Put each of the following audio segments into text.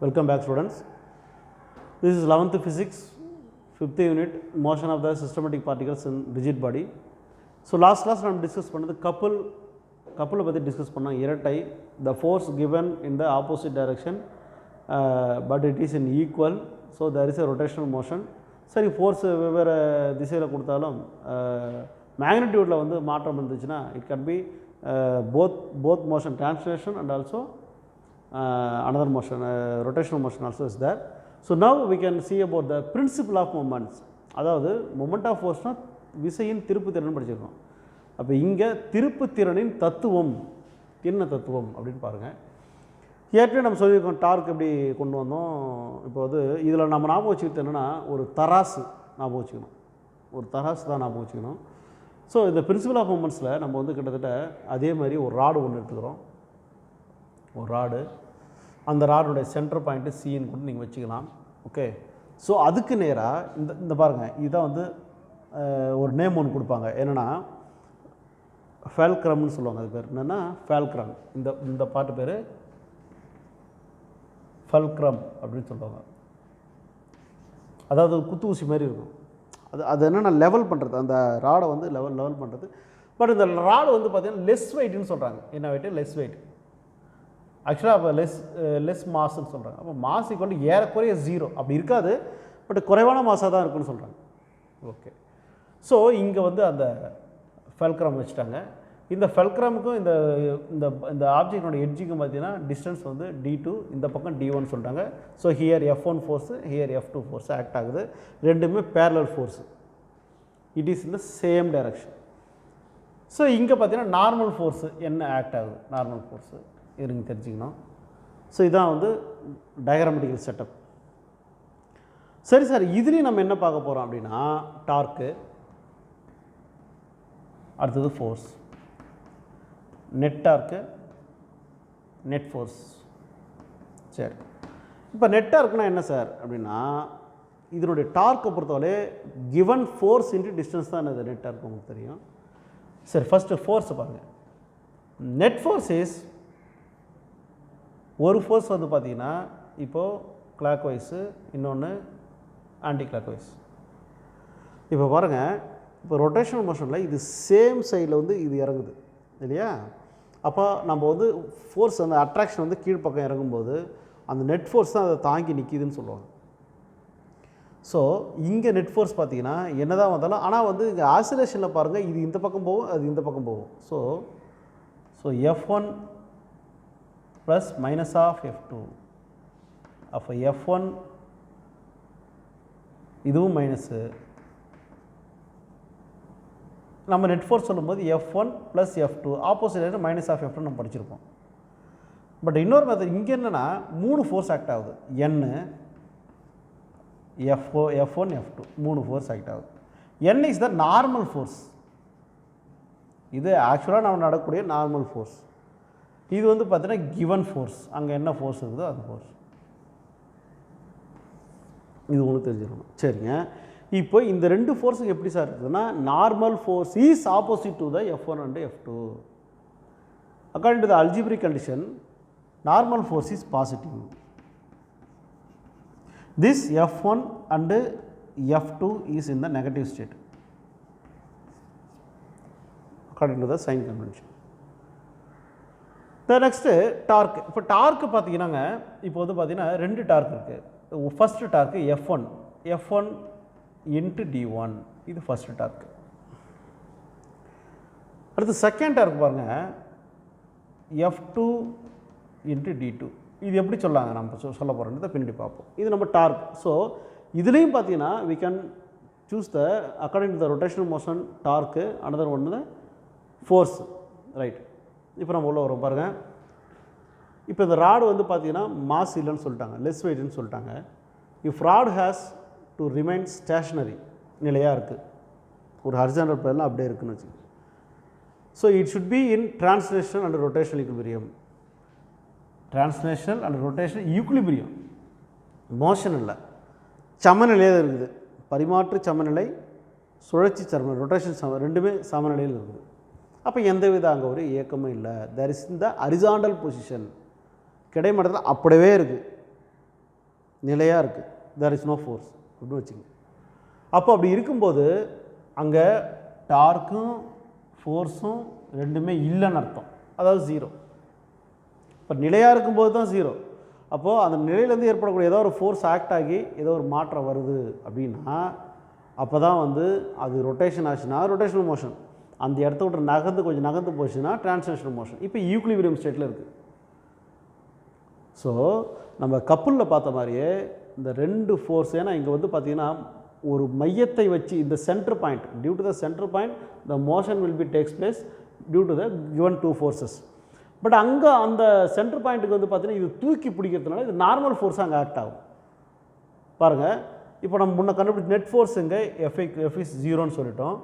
Welcome back, students. This is 11th physics, 5th unit, motion of the systematic particles in rigid body. So last class we discussed the couple discuss இரட்டை, the force given in the opposite direction, but it is in equal, so there is a rotational motion. சரி, force வெவ்வேறு திசையில் கொடுத்தாலும் மேக்னிடியூடில் வந்து மாற்றம் இருந்துச்சுன்னா it can be both motion translation and also another motion, rotational motion also is there. So now we can see about the principle of moments. அதாவது moment of ஃபோர்ஸ்னால் விசையின் திருப்பு திறன் படிச்சிருக்கோம். அப்போ இங்கே திருப்பு திறனின் தத்துவம் என்ன தத்துவம் அப்படின்னு பாருங்கள். ஏற்கனவே நம்ம சொல்லியிருக்கோம் டார்க் எப்படி கொண்டு வந்தோம். இப்போ வந்து இதில் நம்ம ஞாபகம் வச்சுக்கிட்டு என்னென்னா ஒரு தராசு ஞாபகம் வச்சுக்கணும், ஒரு தராசு தான் ஞாபகம் வச்சுக்கணும். ஸோ இந்த பிரின்சிபல் ஆஃப் மூமெண்ட்ஸில் நம்ம வந்து கிட்டத்தட்ட அதே மாதிரி ஒரு ராடு ஒன்று எடுத்துக்கிறோம். ஒரு ராடு, அந்த ராடுடைய சென்டர் பாயிண்ட்டு சின்னு கூட நீங்கள் வச்சுக்கலாம். ஓகே, ஸோ அதுக்கு நேராக இந்த பாருங்கள், இதுதான் வந்து ஒரு நேம் ஒன்று கொடுப்பாங்க. என்னென்னா ஃபேல்க்ரம்னு சொல்லுவாங்க. அது பேர் என்னென்னா ஃபேல்க்ரம். இந்த பாட்டு பேர் ஃபல்க்ரம் அப்படின்னு சொல்லுவாங்க. அதாவது குத்து ஊசி மாதிரி இருக்கும். அது என்னென்னா லெவல் பண்ணுறது, அந்த ராடை வந்து லெவல் பண்ணுறது. பட் இந்த ராடு வந்து பார்த்திங்கன்னா லெஸ் வெயிட்னு சொல்கிறாங்க. என்ன வெயிட்டு? Less weight. ஆக்சுவலாக அப்போ லெஸ் மாஸ்ன்னு சொல்கிறாங்க. அப்போ மாஸ் கொண்டு ஏறக்குறைய 0 அப்படி இருக்காது, பட் குறைவான மாஸாக தான் இருக்குன்னு சொல்கிறாங்க. ஓகே, ஸோ இங்கே வந்து அந்த ஃபெல்க்ரம் வச்சுட்டாங்க. இந்த ஃபெல்க்ரமுக்கும் இந்த ஆப்ஜெக்டோட எட்ஜுக்கும் பார்த்தீங்கன்னா டிஸ்டன்ஸ் வந்து d2, இந்த பக்கம் d1 சொல்லிட்டாங்க. So here F1 force, here F2 force act ஆகுது. ரெண்டுமே parallel force, it is in the same direction. So இங்கே பார்த்தீங்கன்னா நார்மல் ஃபோர்ஸு என்ன ஆக்ட் ஆகுது, நார்மல் ஃபோர்ஸு இருங்க தெரிஞ்சுக்கணும். ஸோ இதான் வந்து டயக்ராமெட்டிக்கல் செட்டப். சரி சார், இதுலேயும் நம்ம என்ன பார்க்க போகிறோம் அப்படின்னா டார்க்கு, அடுத்தது force, net torque, net force. சரி, இப்போ நெட் டார்க்குனா என்ன சார் அப்படின்னா இதனுடைய டார்க்கை பொறுத்தவரை கிவன் ஃபோர்ஸ் இன்ட்டு டிஸ்டன்ஸ் தான் இது நெட் டார்க், உங்களுக்கு தெரியும். சரி, ஃபஸ்ட்டு ஃபோர்ஸை பாருங்கள். நெட் ஃபோர்ஸ் இஸ், ஒரு ஃபோர்ஸ் வந்து பார்த்திங்கன்னா இப்போது கிளாக் வைஸு, இன்னொன்று ஆன்டி கிளாக் வைஸ். இப்போ பாருங்கள், இப்போ ரொட்டேஷனல் மோஷனில் இது சேம் சைடில் வந்து இது இறங்குது இல்லையா? அப்போ நம்ம வந்து ஃபோர்ஸ், அந்த அட்ராக்ஷன் வந்து கீழ்ப்பக்கம் இறங்கும்போது அந்த நெட் ஃபோர்ஸ் தான் அதை தாங்கி நிற்கிதுன்னு சொல்லுவாங்க. ஸோ இங்கே நெட் ஃபோர்ஸ் பார்த்திங்கன்னா என்ன தான் வந்தாலும், ஆனால் வந்து இங்கே ஆசிலேஷனில் பாருங்கள், இது இந்த பக்கம் போகும், அது இந்த பக்கம் போகும். So F1 plus minus of F2. அப்போ F1 இதுவும் மைனஸு. நம்ம நெட் ஃபோர்ஸ் சொல்லும்போது F1 plus F2, opposite minus of F2 நம்ம படிச்சிருப்போம். பட் இன்னொரு மெத்தட் இங்கே என்னென்னா 3 ஃபோர்ஸ் ஆக்ட் ஆகுது. N, F1, F2 3 force act ஆகுது. N is the normal force. இது ஆக்சுவலாக நம்ம நடக்கக்கூடிய நார்மல் ஃபோர்ஸ். இது வந்து பார்த்தீங்கன்னா கிவன் ஃபோர்ஸ், அங்கே என்ன ஃபோர்ஸ் இருக்குதோ அது ஃபோர்ஸ். இது உங்களுக்கு தெரிஞ்சுக்கணும். சரிங்க, இப்போ இந்த ரெண்டு ஃபோர்ஸுக்கு எப்படி சார் இருக்குதுன்னா normal force is opposite to the F1 and F2. According to the algebraic condition normal force is positive. This F1 and F2 is in the negative state according to the sign convention. The next torque. இப்போ torque பார்த்தீங்கன்னாங்க, இப்போ வந்து பார்த்தீங்கன்னா 2 dark இருக்குது. First torque F1 into d1, இது first torque. அடுத்து second dark பாருங்கள், F2 into d2. இது எப்படி சொல்லாங்க நம்ம சொல்ல போகிறோன்றதை பின்னாடி பார்ப்போம். இது நம்ம டார்க். ஸோ இதுலேயும் பார்த்தீங்கன்னா we can choose the according to the rotational motion torque, another one the force, right. இப்போ நம்ம உள்ள வரோம் பாருங்கள். இப்போ இந்த ராடு வந்து பார்த்தீங்கன்னா மாஸ் இல்லைன்னு சொல்லிட்டாங்க, லெஸ் வெயிட்னு சொல்லிட்டாங்க. If rod has to remain stationary, நிலையாக இருக்குது, ஒரு ஹரிசாண்டல் பிளேனில் அப்படியே இருக்குன்னு வச்சுக்கோங்க. So it should be in translational and rotational equilibrium. Translational and rotational equilibrium, motion இல்லை, சமநிலையாக இருக்குது. பரிமாற்று சமநிலை, சுழற்சி சமநிலை, ரொட்டேஷன் ரெண்டுமே சமநிலையில் இருக்குது. அப்போ எந்தவித அங்கே ஒரு இயக்கமும் இல்லை. தேர் இஸ் இந்த ஹரிசாண்டல் பொசிஷன், கிடைமட்டத்தில் அப்படியே இருக்குது. நிலையாக இருக்குது, தேர் இஸ் நோ ஃபோர்ஸ் அப்படின்னு வச்சுங்க. அப்போ அப்படி இருக்கும்போது அங்கே டார்க்கும் ஃபோர்ஸும் ரெண்டுமே இல்லைன்னு அர்த்தம், அதாவது ஜீரோ. இப்போ நிலையாக இருக்கும்போது தான் ஜீரோ. அப்போது அந்த நிலையிலேருந்து ஏற்படக்கூடிய ஏதோ ஒரு ஃபோர்ஸ் ஆக்ட் ஆகி ஏதோ ஒரு மாற்றம் வருது அப்படின்னா அப்போ தான் வந்து அது ரொட்டேஷன் ஆச்சுன்னா ரொட்டேஷனல் மோஷன், அந்த இடத்த விட்டு நகர்ந்து கொஞ்சம் நகர்ந்து போச்சுன்னா டிரான்ஸ்லேஷனல் மோஷன். இப்போ ஈக்குலிபிரியம் ஸ்டேட்டில் இருக்குது. ஸோ நம்ம கப்புளில் பார்த்த மாதிரியே இந்த ரெண்டு ஃபோர்ஸ், ஏன்னா இங்கே வந்து பார்த்திங்கன்னா ஒரு மையத்தை வச்சு இந்த centre point, due to the centre point the motion will be takes place due to the given two forces. But அங்கே அந்த சென்டர் பாயிண்ட்டுக்கு வந்து பார்த்திங்கன்னா இது தூக்கி பிடிக்கிறதுனால இது நார்மல் ஃபோர்ஸாக அங்கே ஆக்ட் ஆகும். பாருங்கள், இப்போ நம்ம முன்ன கண்டுபிடிச்ச நெட் ஃபோர்ஸ் இங்கே எஃப் இஸ் ஜீரோன்னு சொல்லிட்டோம்.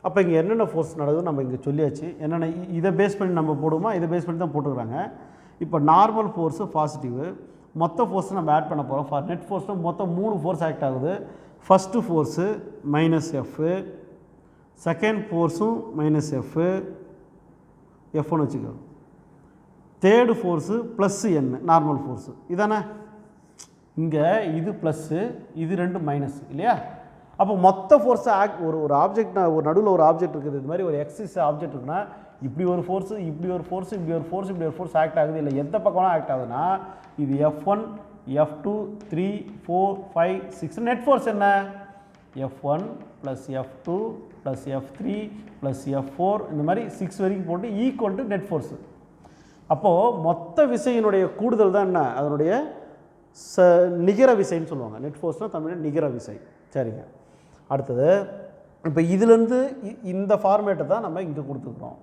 அப்போ இங்கே என்னென்ன ஃபோர்ஸ் நடக்குது நம்ம இங்கே சொல்லியாச்சு. என்னென்ன இதை பேஸ் பண்ணி நம்ம போடுவோமா, இதை பேஸ் பண்ணி தான் போட்டுக்கிறாங்க. இப்போ நார்மல் ஃபோர்ஸு பாசிட்டிவு, மொத்த ஃபோர்ஸை நம்ம ஆட் பண்ண போகிறோம். ஃபார் நெட் ஃபோர்ஸ்னால் மொத்தம் 3 ஃபோர்ஸ் ஆக்ட் ஆகுது. First force minus F, second ஃபோர்ஸும் மைனஸ் எஃப்பு, எஃப்னு வச்சுக்கோ. Third force plus N normal force இதானே. இங்கே இது ப்ளஸ்ஸு, இது ரெண்டு மைனஸ் இல்லையா. அப்போ மொத்த ஃபோர்ஸை ஒரு ஆப்ஜெக்ட், ஒரு நடுவில் ஒரு ஆப்ஜெக்ட் இருக்குது, இது மாதிரி ஒரு எக்ஸிஸ் ஆப்ஜெக்ட் இருக்குன்னா இப்படி ஒரு ஃபோர்ஸு, இப்படி ஒரு ஃபோர்ஸு, இப்படி ஒரு ஃபோர்ஸ், இப்படி ஒரு ஃபோர்ஸ் ஆக்ட் ஆகுது. இல்லை எந்த பக்கம்லாம் ஆக்ட் ஆகுதுன்னா இது F1 F2 3 4 5 6. நெட் ஃபோர்ஸ் என்ன? F1 plus F2 plus F3 plus F4 இந்த மாதிரி 6 வரைக்கும் போட்டு ஈக்குவல் டு நெட் ஃபோர்ஸு. அப்போது மொத்த விசையினுடைய கூடுதல் தான் என்ன, அதனுடைய நிகர விசைன்னு சொல்லுவாங்க. நெட் ஃபோர்ஸ்னால் தமிழில் நிகர விசை. சரிங்க. அடுத்தது இப்போ இதுலேருந்து இந்த ஃபார்மேட்டை தான் நம்ம இங்கே கொடுத்துக்கிறோம்.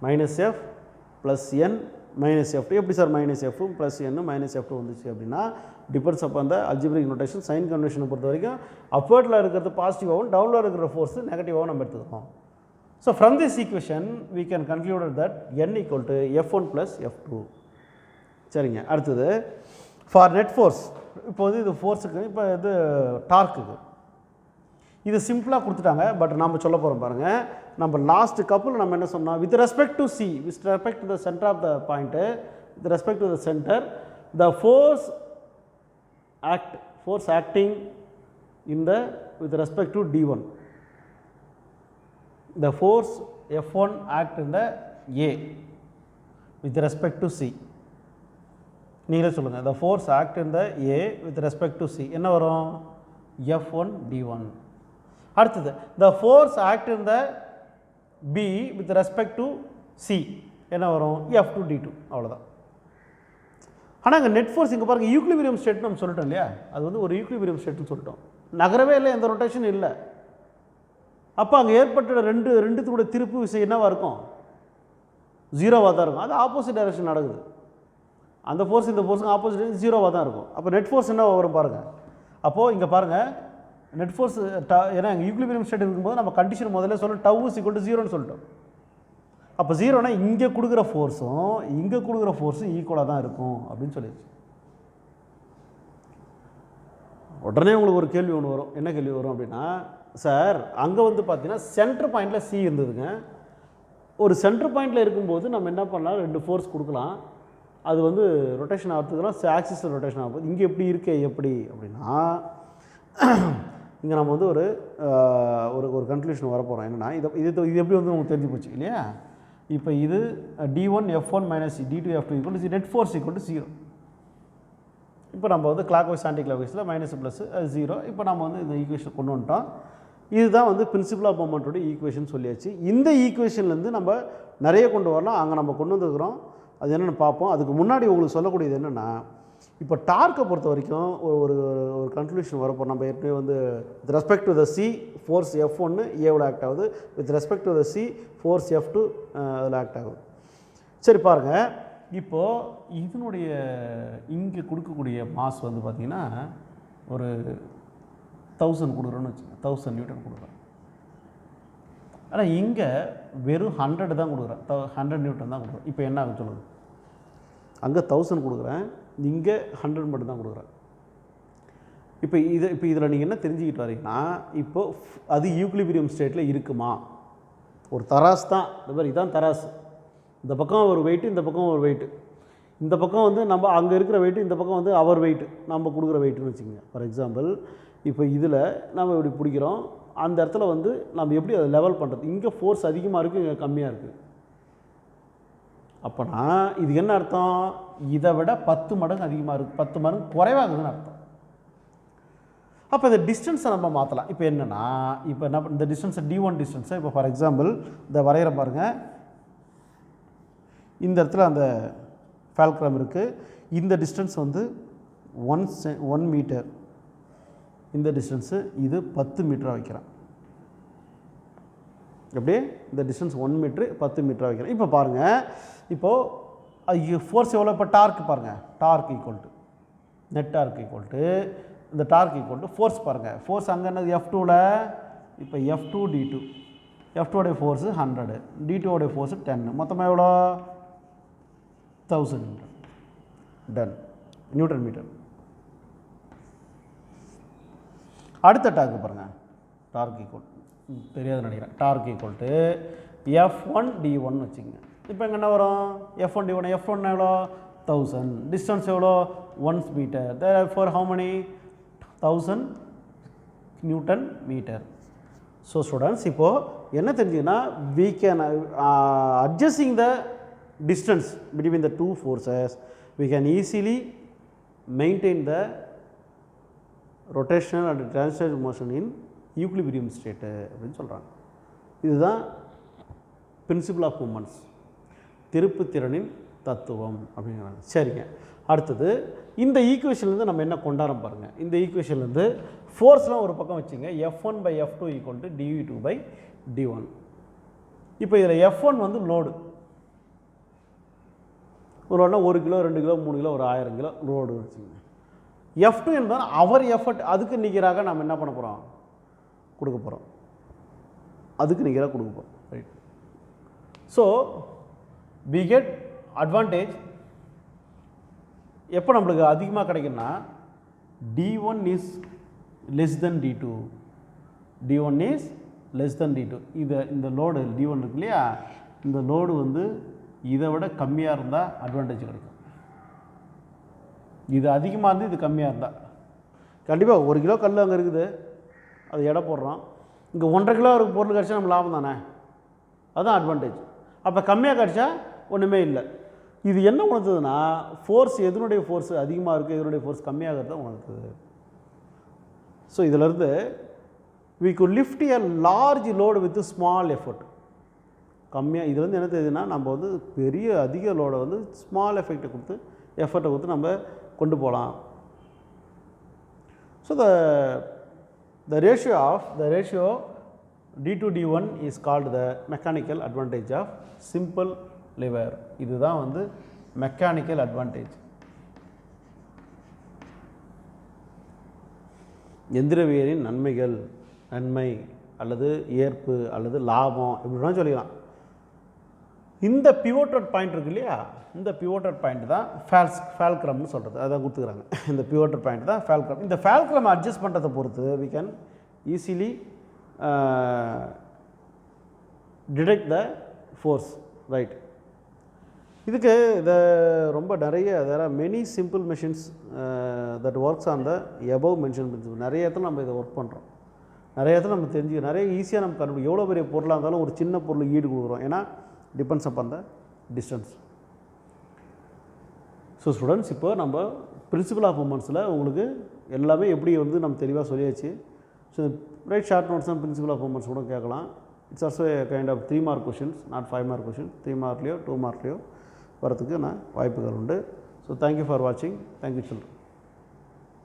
Minus F plus n minus F. எப்படி சார் மைனஸ் எஃப்பும் ப்ளஸ் என்னு மைனஸ் எஃப் வந்துச்சு அப்படின்னா டிபெண்ட்ஸ் அப்போ அந்த அல்ஜிப்ரிக் நோட்டேஷன் சைன் கன்வென்ஷனை பொறுத்த வரைக்கும் அப்வர்டில் இருக்கிறது பாசிட்டிவாகவும் டவுனில் இருக்கிற ஃபோர்ஸு நெகட்டிவாகவும் நம்ம எடுத்துக்கிறோம். So from this equation we can conclude that n equal to F1 plus F2. சரிங்க. அடுத்தது ஃபார் நெட் ஃபோர்ஸ், இப்போ வந்து இது ஃபோர்ஸுக்கு, இப்போ இது டார்க்குக்கு இது சிம்பிளாக கொடுத்துட்டாங்க. பட் நம்ம சொல்ல போகிறோம் பாருங்கள். நம்ம லாஸ்ட் கப்பில் நம்ம என்ன சொன்னோம், with respect to C, with respect to the centre of the point, with respect to the centre, the force acting in the with respect to D1, the force F1 act in the A with respect to C. நீங்களே சொல்லுங்கள். the force act in the A with respect to C என்ன வரும்? F1 D1. அடுத்தது the force act in the B with respect to C என்ன வரும்? F2 D2. அவ்வளோதான். ஆனால் இங்கே நெட் ஃபோர்ஸ் இங்கே பாருங்கள் ஈக்குலிபிரியம் ஸ்டேட் நம்ம சொல்லிட்டோம் இல்லையா, அது வந்து ஒரு ஈக்குலிபிரியம் ஸ்டேட்னு சொல்லிட்டோம். நகரவே இல்லை, எந்த ரொட்டேஷன் இல்லை. அப்போ அங்கே ஏற்பட்ட ரெண்டுத்துக்கூட திருப்பு விசை என்னவாக இருக்கும்? ஜீரோவாக தான் இருக்கும். அது ஆப்போசிட் டைரக்ஷன் நடக்குது. அந்த ஃபோர்ஸ் இந்த ஃபோர்ஸுக்கு ஆப்போசிட் ஜீரோவாக தான் இருக்கும். அப்போ நெட் ஃபோர்ஸ் என்ன வரும் பாருங்கள். அப்போது இங்கே பாருங்கள் நெட் ஃபோர்ஸ் ஏன்னா இங்கே ஈக்குலிபிரியம் ஸ்டேட் இருக்கும்போது நம்ம கண்டிஷன் முதல்ல சொல்ல டவ் இஸ் ஈக்குவல் டு ஜீரோன்னு சொல்லிட்டோம். அப்போ ஜீரோனா இங்கே கொடுக்குற ஃபோர்ஸும் இங்கே கொடுக்குற ஃபோர்ஸும் ஈக்குவலாக தான் இருக்கும் அப்படின்னு சொல்லிடுச்சு. உடனே உங்களுக்கு ஒரு கேள்வி ஒன்று வரும். என்ன கேள்வி வரும் அப்படின்னா, சார் அங்கே வந்து பார்த்தீங்கன்னா சென்டர் பாயிண்டில் சி இருந்ததுங்க. ஒரு சென்டர் பாயிண்டில் இருக்கும்போது நம்ம என்ன பண்ணலாம், ரெண்டு ஃபோர்ஸ் கொடுக்கலாம். அது வந்து ரொட்டேஷன் ஆகிறதுக்குலாம் ஆக்சிஸில் ரொட்டேஷன் ஆகும். இங்கே எப்படி இருக்கே எப்படி அப்படின்னா, இங்கே நம்ம வந்து ஒரு ஒரு கன்க்ளூஷன் வரப்போகிறோம். என்னென்னா இது எப்படி வந்து நமக்கு தெரிஞ்சு போச்சு இல்லையா. இப்போ இது D1 F1 minus D2 F2 equal to net force equal to 0. இப்போ நம்ம வந்து கிளாக் வைஸ் ஆன்டி கிளாக் வைஸில் மைனஸ் ப்ளஸ் 0. இப்போ நம்ம வந்து இந்த ஈக்குவேஷன் கொண்டு வந்துட்டோம். இதுதான் வந்து பிரின்சிபல் ஆஃப் மொமெண்ட்டோட ஈக்குவேஷன் சொல்லியாச்சு. இந்த ஈக்குவேஷன்லேருந்து நம்ம நிறைய கொண்டு வரலாம். அங்கே நம்ம கொண்டு வந்துருக்கிறோம். அது என்னென்னு பார்ப்போம். அதுக்கு முன்னாடி உங்களுக்கு சொல்லக்கூடியது என்னென்னா, இப்போ டார்க்கை பொறுத்த வரைக்கும் ஒரு ஒரு கன்க்ளூஷன் வரப்போ நம்ம ஏற்கனவே வந்து with respect to the C force F1 ஏவில் ஆக்ட் ஆகுது, with respect to the C force F2 அதில் ஆக்ட் ஆகுது. சரி பாருங்கள், இப்போது இதனுடைய இங்கே கொடுக்கக்கூடிய மாஸ் வந்து பார்த்திங்கன்னா ஒரு 1000 கொடுக்குறோன்னு வச்சுக்கோங்க, 1000 நியூட்டன் கொடுக்குறோம். ஆனால் இங்கே வெறும் 100 தான் கொடுக்குறேன், 100 நியூட்டன் தான் கொடுக்குறேன். இப்போ என்ன ஆகும் சொல்லுங்கள். அங்கே 1000 கொடுக்குறேன், இங்கே 100 மட்டும் தான் கொடுக்குறேன். இப்போ இதில் நீங்கள் என்ன தெரிஞ்சுக்கிட்டு வரீங்கன்னா, இப்போது அது ஈக்குலிபிரியம் ஸ்டேட்டில் இருக்குமா? ஒரு தராசு தான், இந்த மாதிரி இதான் தராசு. இந்த பக்கம் ஒரு வெயிட்டு, இந்த பக்கம் ஒரு வெயிட்டு. இந்த பக்கம் வந்து நம்ம அங்கே இருக்கிற வெயிட்டு, இந்த பக்கம் வந்து அவர் வெயிட் நம்ம கொடுக்குற வெயிட்டுன்னு வச்சுக்கோங்க. ஃபார் எக்ஸாம்பிள் இப்போ இதில் நம்ம இப்படி பிடிக்கிறோம், அந்த இடத்துல வந்து நம்ம எப்படி அதை லெவல் பண்ணுறது? இங்கே ஃபோர்ஸ் அதிகமாக இருக்குது, இங்கே கம்மியாக இருக்குது. அப்போனா இது என்ன அர்த்தம்? இதை விட 10 மடங்கு அதிகமாக இருக்குது, 10 மடங்கு குறைவாகுதுன்னு அர்த்தம். அப்போ இந்த டிஸ்டன்ஸை நம்ம மாற்றலாம். இப்போ என்னென்னா, இப்போ என்ன இந்த டிஸ்டன்ஸை D1 டிஸ்டன்ஸை இப்போ ஃபார் எக்ஸாம்பிள் இந்த வரைகிற பாருங்கள், இந்த இடத்துல அந்த ஃபேல்க்ரம் இருக்குது. இந்த டிஸ்டன்ஸ் வந்து 1 மீட்டர், இந்த டிஸ்டன்ஸு இது 10 மீட்டராக வைக்கிறேன். எப்படி இந்த டிஸ்டன்ஸ் 1 மீட்ரு 10 மீட்டராக வைக்கிறேன். இப்போ பாருங்கள், இப்போது ஃபோர்ஸ் எவ்வளோ? இப்போ டார்க் பாருங்கள், torque equal to net dark equal to இந்த டார்க் ஈக்குவல் டு ஃபோர்ஸ் பாருங்கள். ஃபோர்ஸ் அங்கே என்னது? F2ல் இப்போ F2 D2, F2உடைய ஃபோர்ஸு 100, D2உடைய ஃபோர்ஸு 10, மொத்தமாக எவ்வளோ? 1000 நியூட்டன். டன், நியூட்டன் மீட்டர். அடுத்த டார்க் பாருங்கள், டார்க் ஈக்குவல் தெரியாது நினைக்கிறேன், dark equal to F1 D1 வச்சுக்கோங்க. இப்போ இங்கே என்ன வரும்? F1 D1, F1 எவ்வளோ? 1000, டிஸ்டன்ஸ் எவ்வளோ? 1 metre, therefore how many? 1000 newton metre. So students, இப்போது என்ன தெரிஞ்சுங்கன்னா, we can adjusting the distance between the two forces, we can easily maintain the rotational and translational motion in equilibrium state அப்படின்னு சொல்கிறாங்க. இதுதான் principal of moments, திருப்பு திறனின் தத்துவம் அப்படிங்கிறாங்க. சரிங்க, அடுத்தது இந்த ஈக்குவேஷன்லேருந்து நம்ம என்ன கொண்டாடுறோம் பாருங்கள். இந்த ஈக்குவேஷன்லேருந்து ஃபோர்ஸ்லாம் ஒரு பக்கம் வச்சுங்க, F1/F2 ஈக்குவல் டு dV2/d1. இப்போ இதில் F1 வந்து லோடு, ஒரு 1 கிலோ 2 கிலோ 3 கிலோ ஒரு 1000 கிலோ லோடு வச்சுங்க. F2 என்பது அவர் எஃபர்ட், அதுக்கு நிகராக நம்ம என்ன பண்ண போகிறோம்? கொடுக்க போகிறோம், அதுக்கு நிகராக கொடுக்க போகிறோம். Right. So we get advantage எப்போ நம்மளுக்கு அதிகமாக கிடைக்குன்னா, D1 is less than D2, D1 is less than D2. இந்த லோடு D1 இருக்கு இல்லையா, இந்த லோடு வந்து இதை விட கம்மியாக இருந்தால் அட்வான்டேஜ் கிடைக்கும். இது அதிகமாக இருந்து இது கம்மியாக இருந்தால் கண்டிப்பாக 1 கிலோ கல் அங்கே இருக்குது, அது எடை போடுறோம். இங்கே 1.5 கிலோ ஒரு பொருள் கிடச்சா நம்ம லாபம் தானே, அதுதான் அட்வான்டேஜ். அப்போ கம்மியாக கிடச்சா ஒன்றுமே இல்லை. இது என்ன உணர்த்துதுன்னா, ஃபோர்ஸ் எதனுடைய ஃபோர்ஸ் அதிகமாக இருக்குது, எதனுடைய ஃபோர்ஸ் கம்மியாகிறது தான் உணர்த்துது. ஸோ இதிலேருந்து we could lift a large load with a small effort. கம்மியாக இதுலேருந்து என்ன தெரியுதுன்னா, நம்ம வந்து பெரிய அதிக லோடை வந்து ஸ்மால் எஃபெக்டை கொடுத்து எஃபர்ட்டை கொடுத்து நம்ம கொண்டு போகலாம். So the ratio D2 D1 is called the mechanical advantage of simple lever. இதுதான் வந்து மெக்கானிக்கல் அட்வான்டேஜ். எந்திரவியலின் நன்மை அல்லது ஏற்பு அல்லது லாபம் இப்படின்னா சொல்லிக்கலாம். இந்த பிவோட்டட் பாயிண்ட் இருக்கு இல்லையா, இந்த பிவோட்டட் பாயிண்ட் தான் ஃபேல்க்ரம்னு சொல்கிறது, அதான் கொடுத்துக்கிறாங்க. இந்த பிவோட்டட் பாயிண்ட் தான் ஃபேல்க்ரம். இந்த ஃபேல்க்ரம் அட்ஜஸ்ட் பண்ணுறதை பொறுத்து we can easily detect the force, right. இதுக்கு இதை ரொம்ப நிறைய there are many simple machines that works on the above mentioned principle. நிறைய இடத்துல நம்ம இதை ஒர்க் பண்ணுறோம், நிறைய இடத்துல நம்ம தெரிஞ்சு நிறைய ஈஸியாக நம்ம கண்டுபிடிக்கும். எவ்வளோ பெரிய பொருளாக இருந்தாலும் ஒரு சின்ன பொருள் ஈடு கொடுக்குறோம், ஏன்னா depends upon the distance. So students, இப்போ நம்ம பிரின்சிபல் ஆஃப் மூமெண்ட்ஸில் உங்களுக்கு எல்லாமே எப்படி வந்து நம்ம தெளிவாக சொல்லியாச்சு. ஸோ ரைட் ஷார்ட் நோட்ஸ் தான் பிரின்சிபல் ஆஃப் மூமெண்ட்ஸ் கூட கேட்கலாம். It's also kind of 3 mark questions, not 5 mark question. 3 மார்க்லேயோ 2 மார்க்லேயோ வரத்துக்கு வாய்ப்புகள் உண்டு. ஸோ தேங்க்யூ ஃபார் வாட்சிங். Thank you children.